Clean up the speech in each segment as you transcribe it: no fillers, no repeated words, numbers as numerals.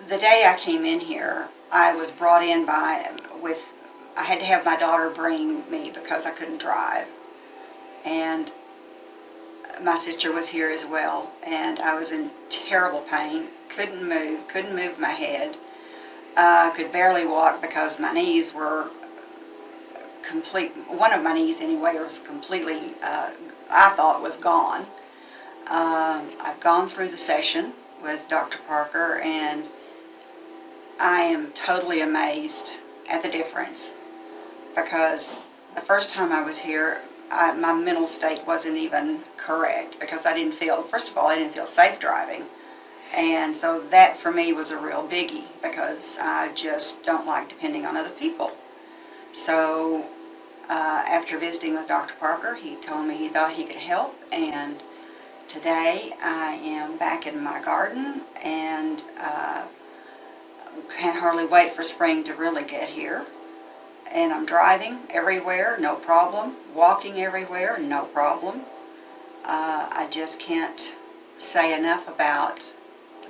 the day I came in here, I was brought in I had to have my daughter bring me because I couldn't drive. And my sister was here as well, and I was in terrible pain, couldn't move my head, could barely walk because my knees were one of my knees anyway was completely, I thought was gone. I've gone through the session with Dr. Parker, and I am totally amazed at the difference, because the first time I was here, my mental state wasn't even correct, because first of all, I didn't feel safe driving. And so that for me was a real biggie, because I just don't like depending on other people. So after visiting with Dr. Parker, he told me he thought he could help, and today I am back in my garden, and can't hardly wait for spring to really get here. And I'm driving everywhere, no problem. Walking everywhere, no problem. I just can't say enough about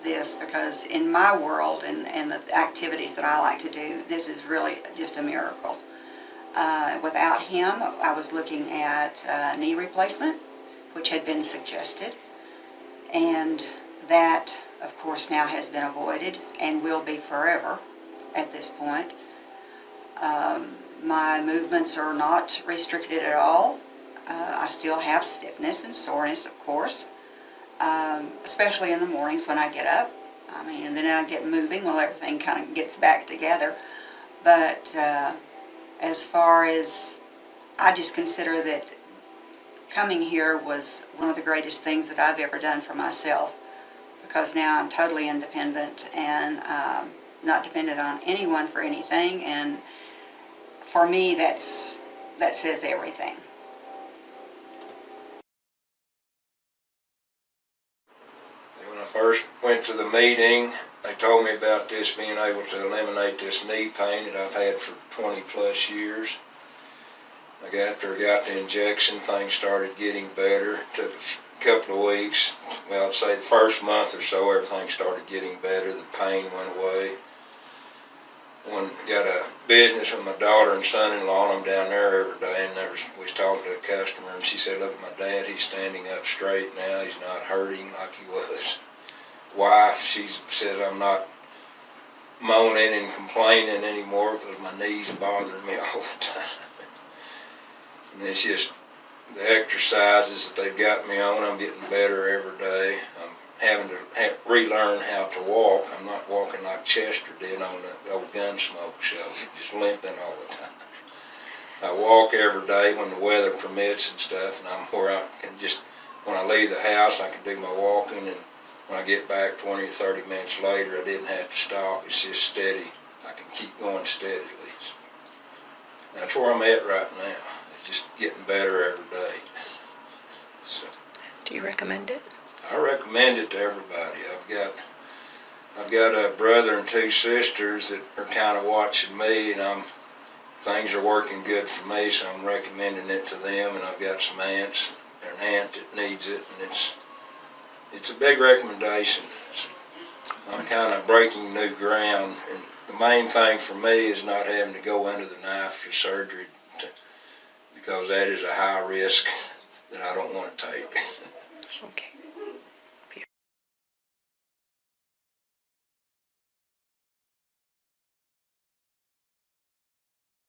this, because in my world and the activities that I like to do, this is really just a miracle. Without him, I was looking at knee replacement, which had been suggested, and that, of course, now has been avoided and will be forever at this point. My movements are not restricted at all. I still have stiffness and soreness, of course, especially in the mornings when I get up. And then I get moving while everything kind of gets back together. But as far as, I just consider that coming here was one of the greatest things that I've ever done for myself, because now I'm totally independent and not dependent on anyone for anything, and for me that says everything. When I first went to the meeting, they told me about this being able to eliminate this knee pain that I've had for 20 plus years. After I got the injection, things started getting better. It took a couple of weeks. Well, I'd say the first month or so, everything started getting better. The pain went away. Got a business with my daughter and son-in-law, and I'm down there every day, and we was talking to a customer, and she said, "Look at my dad, he's standing up straight now, he's not hurting like he was." Wife, she says I'm not moaning and complaining anymore because my knees bothering me all the time. And it's just the exercises that they've got me on, I'm getting better every day. I'm having to relearn how to walk. I'm not walking like Chester did on the old Gunsmoke show, just limping all the time. I walk every day when the weather permits and stuff, and I'm where I can just, when I leave the house, I can do my walking, and when I get back 20 or 30 minutes later, I didn't have to stop. It's just steady. I can keep going steadily. That's where I'm at right now. It's just getting better every day. So, do you recommend it? I recommend it to everybody. I've got a brother and two sisters that are kind of watching me, and things are working good for me, so I'm recommending it to them. And I've got some aunts, an aunt that needs it, and it's a big recommendation. I'm kind of breaking new ground, and the main thing for me is not having to go under the knife for surgery, because that is a high risk that I don't want to take.